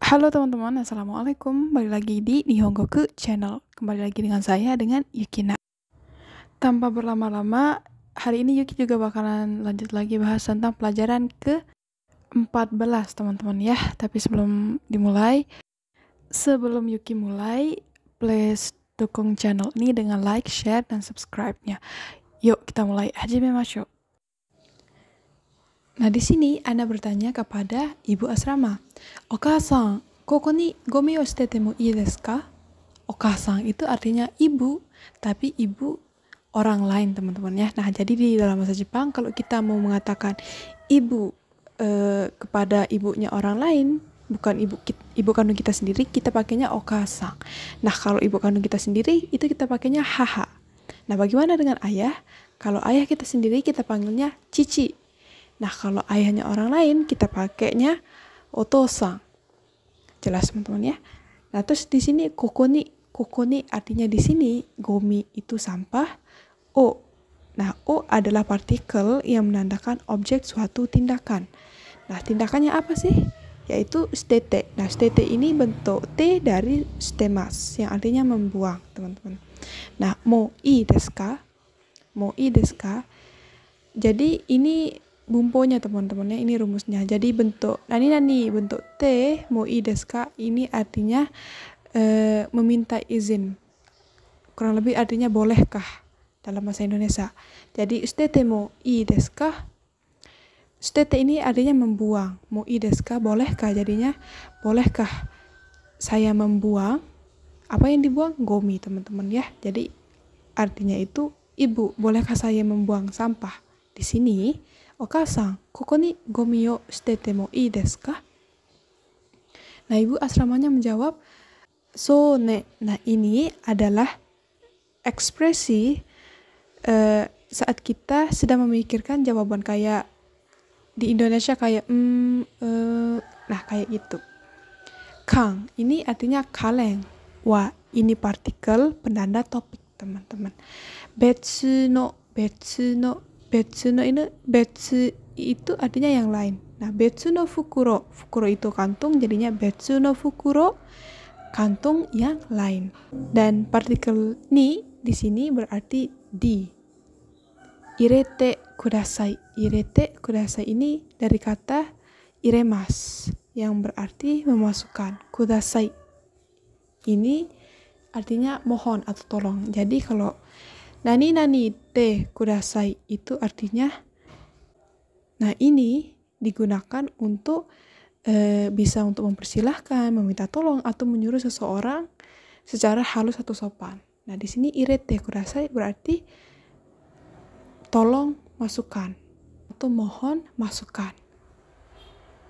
Halo teman-teman, Assalamualaikum. Balik lagi di Nihongoku Channel. Kembali lagi dengan saya, dengan Yukina. Tanpa berlama-lama, hari ini Yuki juga bakalan lanjut lagi bahas tentang pelajaran ke-14, teman-teman ya. Tapi sebelum Yuki mulai, please dukung channel ini dengan like, share, dan subscribe-nya. Yuk, kita mulai. Hajime Nah, di sini Anda bertanya kepada ibu asrama. Okasan, koko ni gomi o shitete mo ii desu ka? Okasan itu artinya ibu, tapi ibu orang lain, teman-teman ya. Nah, jadi di dalam bahasa Jepang kalau kita mau mengatakan ibu kepada ibunya orang lain, bukan ibu kandung kita sendiri, kita pakainya okasan. Nah, kalau ibu kandung kita sendiri itu kita pakainya haha. Nah, bagaimana dengan ayah? Kalau ayah kita sendiri kita panggilnya cici. Nah, kalau ayahnya orang lain, kita pakainya otosan. Jelas, teman-teman ya? Nah, terus di sini koko ni artinya di sini gomi itu sampah. O. Nah, o adalah partikel yang menandakan objek suatu tindakan. Nah, tindakannya apa sih? Yaitu stete. Nah, stete ini bentuk T dari stemas, yang artinya membuang, teman-teman. Nah, mo ii desu ka? Mo ii desu ka? Jadi ini bumponya, teman-teman ya, ini rumusnya. Jadi bentuk bentuk T mo ii desu ka ini artinya meminta izin. Kurang lebih artinya bolehkah dalam bahasa Indonesia. Jadi shitete mo ii desu ka? Shitete ini artinya membuang. Mo ii desu ka bolehkah, jadinya bolehkah saya membuang? Apa yang dibuang? Gomi, teman-teman ya. Jadi artinya itu ibu, bolehkah saya membuang sampah? Di sini Okasan, koko ni gomi o shitete mo ii desu ka? Nah, ibu asramanya menjawab, so ne. Nah, ini adalah ekspresi saat kita sedang memikirkan jawaban, kayak di Indonesia kayak nah kayak gitu. Kang, ini artinya kaleng. Wa, ini partikel penanda topik, teman-teman. Betsu no ini betsu itu artinya yang lain. Nah, betsu no fukuro itu kantung, jadinya betsu no fukuro, kantung yang lain. Dan partikel ni di sini berarti di. Irete kudasai ini dari kata iremas yang berarti memasukkan. Kudasai ini artinya mohon atau tolong. Jadi kalau nani te kudasai itu artinya, nah ini digunakan untuk bisa untuk mempersilahkan, meminta tolong, atau menyuruh seseorang secara halus atau sopan. Nah, di sini irete kudasai berarti tolong masukkan atau mohon masukkan.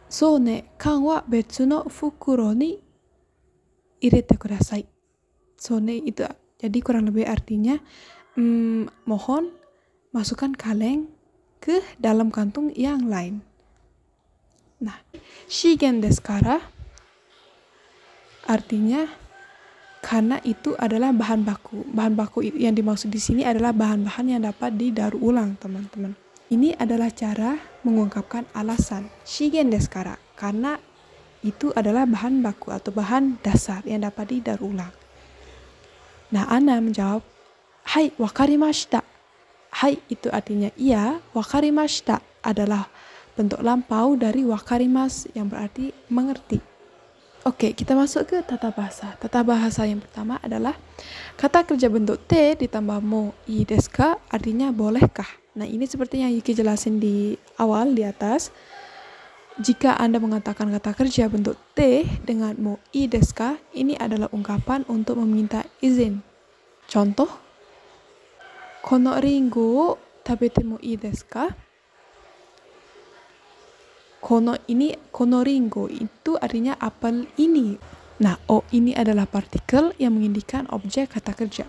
So ne, kan wa betsu no fukuro ni irete kudasai. So ne itu jadi kurang lebih artinya mohon masukkan kaleng ke dalam kantung yang lain. Nah, shigen desu kara artinya karena itu adalah bahan baku. Bahan baku yang dimaksud di sini adalah bahan-bahan yang dapat didaur ulang, teman-teman. Ini adalah cara mengungkapkan alasan. Shigen desu kara, karena itu adalah bahan baku atau bahan dasar yang dapat didaur ulang. Nah, Ana menjawab, hai, wakarimashita. Hai itu artinya iya, wakarimashita adalah bentuk lampau dari wakarimas yang berarti mengerti. Oke, kita masuk ke tata bahasa. Tata bahasa yang pertama adalah kata kerja bentuk T ditambah mo ii desu ka artinya bolehkah. Nah, ini seperti yang Yuki jelasin di awal di atas. Jika Anda mengatakan kata kerja bentuk T dengan mo ii desu ka, ini adalah ungkapan untuk meminta izin. Contoh, kono ringo tabete mo ii desu ka? Kono ringo itu artinya apel ini. Nah, o ini adalah partikel yang mengindikan objek kata kerja.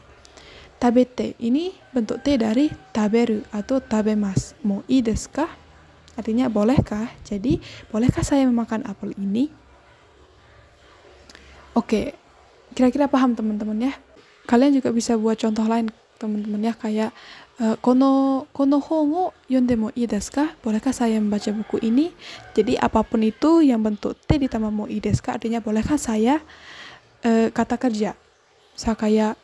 Tabete ini bentuk T dari taberu atau tabemas. Mo ii desu ka? Artinya bolehkah? Jadi, bolehkah saya memakan apel ini? Oke, kira-kira paham teman-teman ya? Kalian juga bisa buat contoh lain, teman-teman ya, kayak kono hon o yonde mo ii desu ka? Bolehkah saya membaca buku ini? Jadi apapun itu yang bentuk T ditambah mo ii desu ka artinya bolehkah saya kata kerja. Saya kayak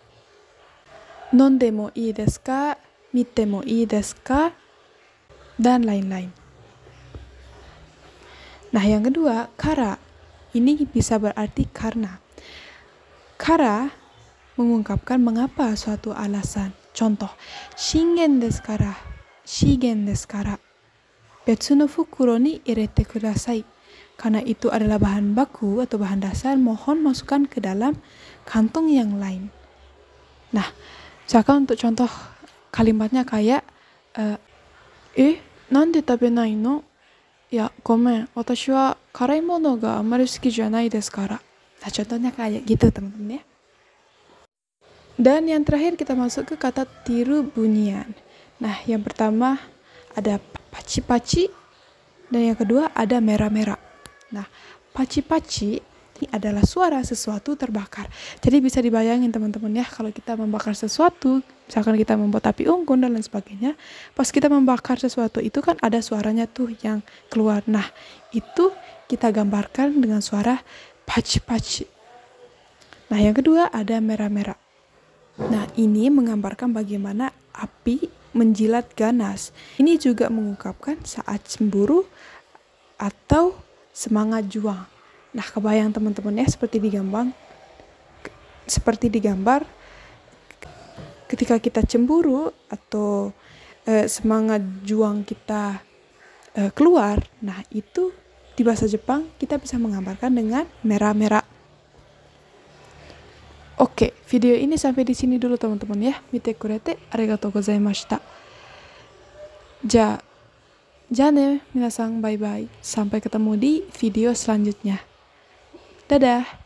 nonde mo ii desu ka? Mite mo ii desu ka? Dan lain-lain. Nah, yang kedua, kara. Ini bisa berarti karena. Kara mengungkapkan mengapa suatu alasan. Contoh, shingen desu kara, shigen desu kara, betsu no fukuro ni irete kudasai. Karena itu adalah bahan baku atau bahan dasar, mohon masukkan ke dalam kantong yang lain. Nah, misalkan untuk contoh kalimatnya kayak, nande tabenai no? Ya, gomen, watashi wa karai mono ga amari suki janai desu kara. Nah, contohnya kayak gitu, teman-teman ya. Dan yang terakhir kita masuk ke kata tiru bunyian. Nah, yang pertama ada paci-paci dan yang kedua ada merah-merah. Nah, paci-paci ini adalah suara sesuatu terbakar. Jadi bisa dibayangin teman-teman ya, kalau kita membakar sesuatu, misalkan kita membuat api unggun dan lain sebagainya, pas kita membakar sesuatu itu kan ada suaranya tuh yang keluar. Nah, itu kita gambarkan dengan suara paci-paci. Nah, yang kedua ada merah-merah. Nah, ini menggambarkan bagaimana api menjilat ganas. Ini juga mengungkapkan saat cemburu atau semangat juang. Nah, kebayang teman-teman ya, seperti digambar ketika kita cemburu atau semangat juang kita keluar. Nah, itu di bahasa Jepang kita bisa menggambarkan dengan merah-merah. Oke, video ini sampai di sini dulu teman-teman ya. Mite kurete arigatou gozaimashita. Ja ne, minasan, bye-bye. Sampai ketemu di video selanjutnya. Dadah!